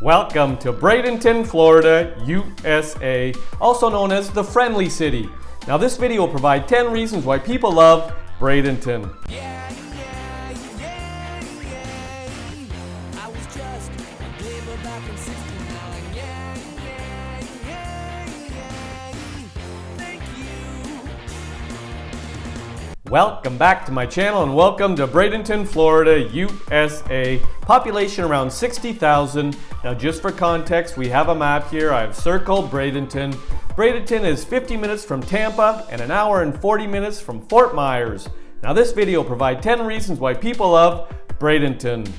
Welcome to Bradenton, Florida, USA, also known as the Friendly City. Now this video will provide 10 reasons why people love Bradenton. Welcome back to my channel and welcome to Bradenton, Florida, USA. Population around 60,000. Now just for context, we have a map here. I've circled Bradenton. Bradenton is 50 minutes from Tampa and an hour and 40 minutes from Fort Myers. Now this video will provide 10 reasons why people love Bradenton.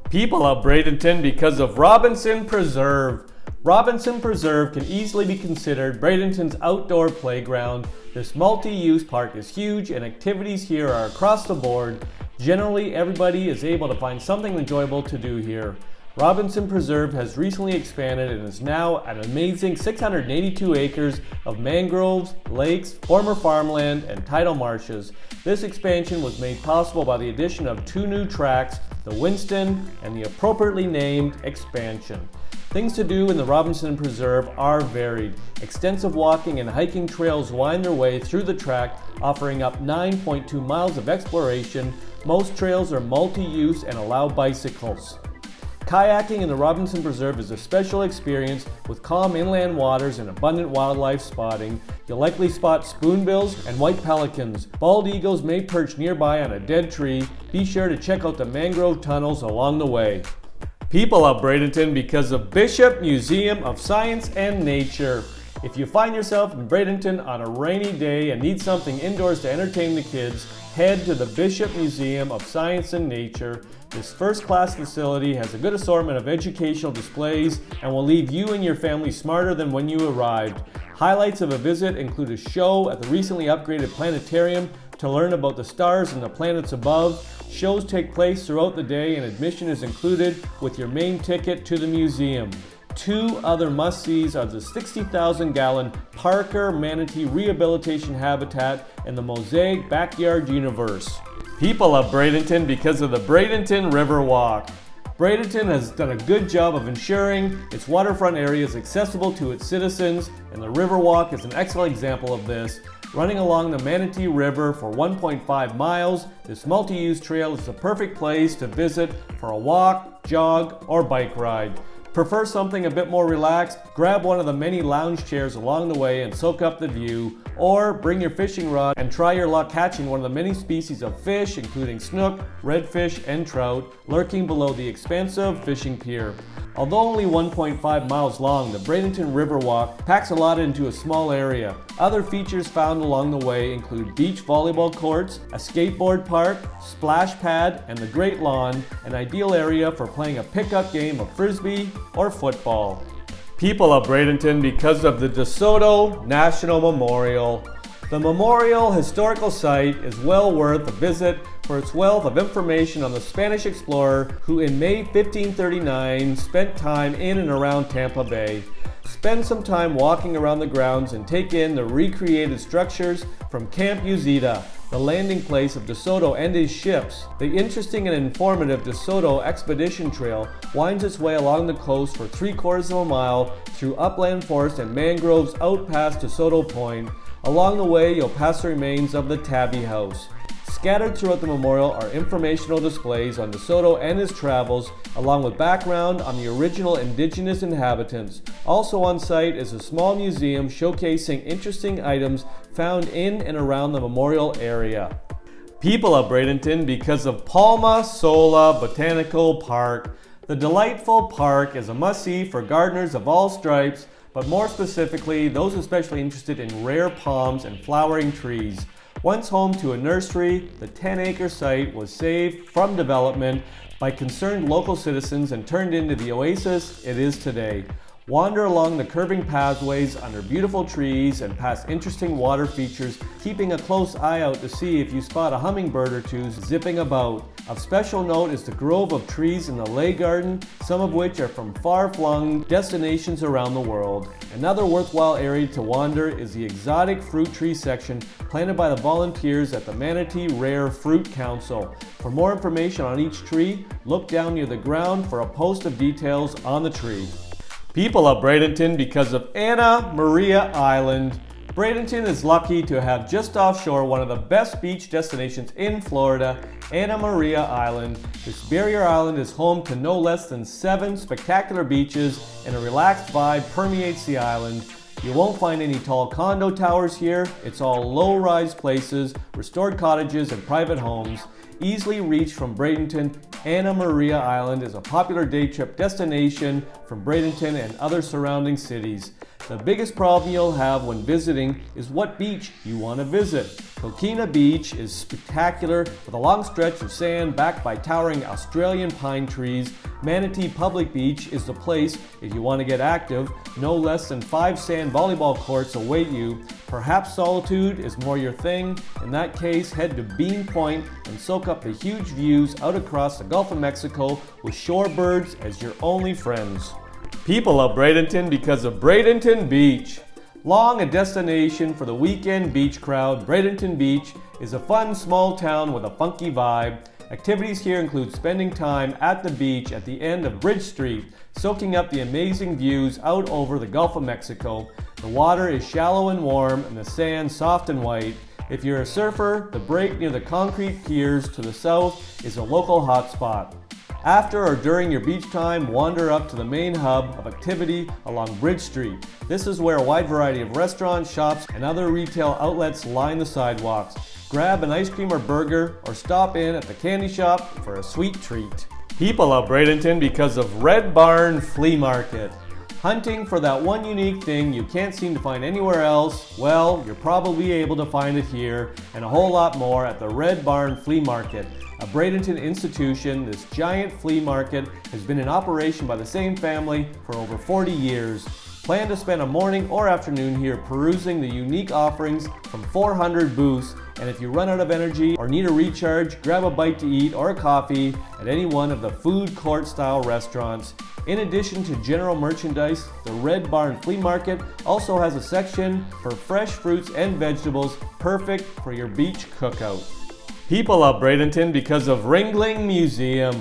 People love Bradenton because of Robinson Preserve. Robinson Preserve can easily be considered Bradenton's outdoor playground. This multi-use park is huge and activities here are across the board. Generally, everybody is able to find something enjoyable to do here. Robinson Preserve has recently expanded and is now an amazing 682 acres of mangroves, lakes, former farmland, and tidal marshes. This expansion was made possible by the addition of 2 new tracks, the Winston and the appropriately named Expansion. Things to do in the Robinson Preserve are varied. Extensive walking and hiking trails wind their way through the tract, offering up 9.2 miles of exploration. Most trails are multi-use and allow bicycles. Kayaking in the Robinson Preserve is a special experience with calm inland waters and abundant wildlife spotting. You'll likely spot spoonbills and white pelicans. Bald eagles may perch nearby on a dead tree. Be sure to check out the mangrove tunnels along the way. People love Bradenton because of Bishop Museum of Science and Nature. If you find yourself in Bradenton on a rainy day and need something indoors to entertain the kids, head to the Bishop Museum of Science and Nature. This first-class facility has a good assortment of educational displays and will leave you and your family smarter than when you arrived. Highlights of a visit include a show at the recently upgraded Planetarium to learn about the stars and the planets above. Shows take place throughout the day and admission is included with your main ticket to the museum. 2 other must-sees are the 60,000-gallon Parker Manatee Rehabilitation Habitat and the Mosaic Backyard Universe. People love Bradenton because of the Bradenton Riverwalk. Bradenton has done a good job of ensuring its waterfront area is accessible to its citizens, and the Riverwalk is an excellent example of this. Running along the Manatee River for 1.5 miles, this multi-use trail is the perfect place to visit for a walk, jog, or bike ride. Prefer something a bit more relaxed? Grab one of the many lounge chairs along the way and soak up the view, or bring your fishing rod and try your luck catching one of the many species of fish, including snook, redfish, and trout, lurking below the expansive fishing pier. Although only 1.5 miles long, the Bradenton Riverwalk packs a lot into a small area. Other features found along the way include beach volleyball courts, a skateboard park, splash pad, and the Great Lawn, an ideal area for playing a pickup game of frisbee or football. People love Bradenton because of the Soto National Memorial. The memorial historical site is well worth a visit for its wealth of information on the Spanish explorer who in May 1539 spent time in and around Tampa Bay. Spend some time walking around the grounds and take in the recreated structures from Camp Uzita, the landing place of De Soto and his ships. The interesting and informative De Soto Expedition Trail winds its way along the coast for 3/4 of a mile through upland forest and mangroves out past De Soto Point. Along the way, you'll pass the remains of the Tabby House. Scattered throughout the memorial are informational displays on De Soto and his travels, along with background on the original indigenous inhabitants. Also on site is a small museum showcasing interesting items found in and around the memorial area. People love Bradenton because of Palma Sola Botanical Park. The delightful park is a must-see for gardeners of all stripes, but more specifically, those especially interested in rare palms and flowering trees. Once home to a nursery, the 10-acre site was saved from development by concerned local citizens and turned into the oasis it is today. Wander along the curving pathways under beautiful trees and past interesting water features, keeping a close eye out to see if you spot a hummingbird or two zipping about. Of special note is the grove of trees in the Lay Garden, some of which are from far-flung destinations around the world. Another worthwhile area to wander is the exotic fruit tree section planted by the volunteers at the Manatee Rare Fruit Council. For more information on each tree, look down near the ground for a post of details on the tree. People love Bradenton because of Anna Maria Island. Bradenton is lucky to have just offshore one of the best beach destinations in Florida, Anna Maria Island. This barrier island is home to no less than 7 spectacular beaches, and a relaxed vibe permeates the island. You won't find any tall condo towers here. It's all low-rise places, restored cottages, and private homes. Easily reached from Bradenton, Anna Maria Island is a popular day trip destination from Bradenton and other surrounding cities. The biggest problem you'll have when visiting is what beach you want to visit. Coquina Beach is spectacular with a long stretch of sand backed by towering Australian pine trees. Manatee Public Beach is the place if you want to get active. No less than 5 sand volleyball courts await you. Perhaps solitude is more your thing. In that case, head to Bean Point and soak up the huge views out across the Gulf of Mexico with shorebirds as your only friends. People love Bradenton because of Bradenton Beach. Long a destination for the weekend beach crowd, Bradenton Beach is a fun small town with a funky vibe. Activities here include spending time at the beach at the end of Bridge Street, soaking up the amazing views out over the Gulf of Mexico. The water is shallow and warm and the sand soft and white. If you're a surfer, the break near the concrete piers to the south is a local hotspot. After or during your beach time, wander up to the main hub of activity along Bridge Street. This is where a wide variety of restaurants, shops, and other retail outlets line the sidewalks. Grab an ice cream or burger, or stop in at the candy shop for a sweet treat. People love Bradenton because of Red Barn Flea Market. Hunting for that one unique thing you can't seem to find anywhere else? Well, you're probably able to find it here, and a whole lot more at the Red Barn Flea Market. A Bradenton institution, this giant flea market has been in operation by the same family for over 40 years. Plan to spend a morning or afternoon here perusing the unique offerings from 400 booths, and if you run out of energy or need a recharge, grab a bite to eat or a coffee at any one of the food court style restaurants. In addition to general merchandise, the Red Barn Flea Market also has a section for fresh fruits and vegetables, perfect for your beach cookout. People love Bradenton because of Ringling Museum.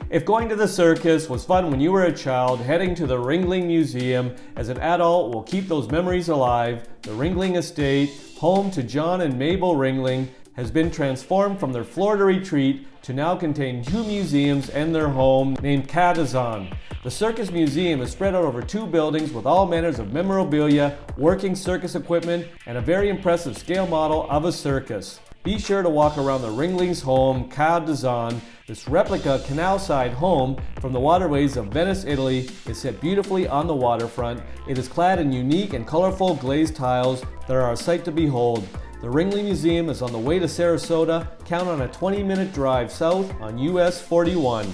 If going to the circus was fun when you were a child, heading to the Ringling Museum as an adult will keep those memories alive. The Ringling Estate, home to John and Mabel Ringling, has been transformed from their Florida retreat to now contain 2 museums and their home named Cottages. The Circus Museum is spread out over 2 buildings with all manners of memorabilia, working circus equipment, and a very impressive scale model of a circus. Be sure to walk around the Ringling's home, Cottages. This replica canal-side home from the waterways of Venice, Italy is set beautifully on the waterfront. It is clad in unique and colorful glazed tiles that are a sight to behold. The Ringling Museum is on the way to Sarasota. Count on a 20-minute drive south on US 41.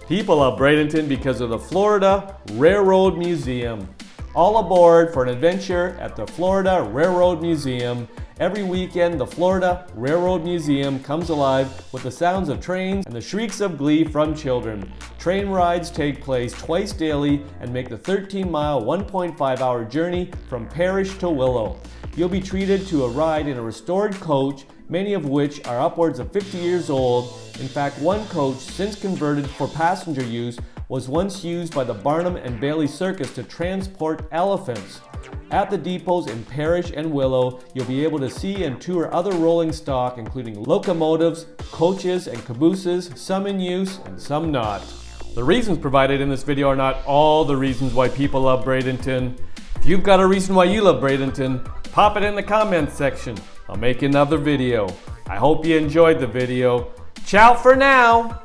People love Bradenton because of the Florida Railroad Museum. All aboard for an adventure at the Florida Railroad Museum. Every weekend, the Florida Railroad Museum comes alive with the sounds of trains and the shrieks of glee from children. Train rides take place twice daily and make the 13-mile, 1.5-hour journey from Parrish to Willow. You'll be treated to a ride in a restored coach, many of which are upwards of 50 years old. In fact, one coach, since converted for passenger use, was once used by the Barnum and Bailey Circus to transport elephants. At the depots in Parrish and Willow, you'll be able to see and tour other rolling stock, including locomotives, coaches, and cabooses, some in use and some not. The reasons provided in this video are not all the reasons why people love Bradenton. If you've got a reason why you love Bradenton, pop it in the comments section. I'll make another video. I hope you enjoyed the video. Ciao for now!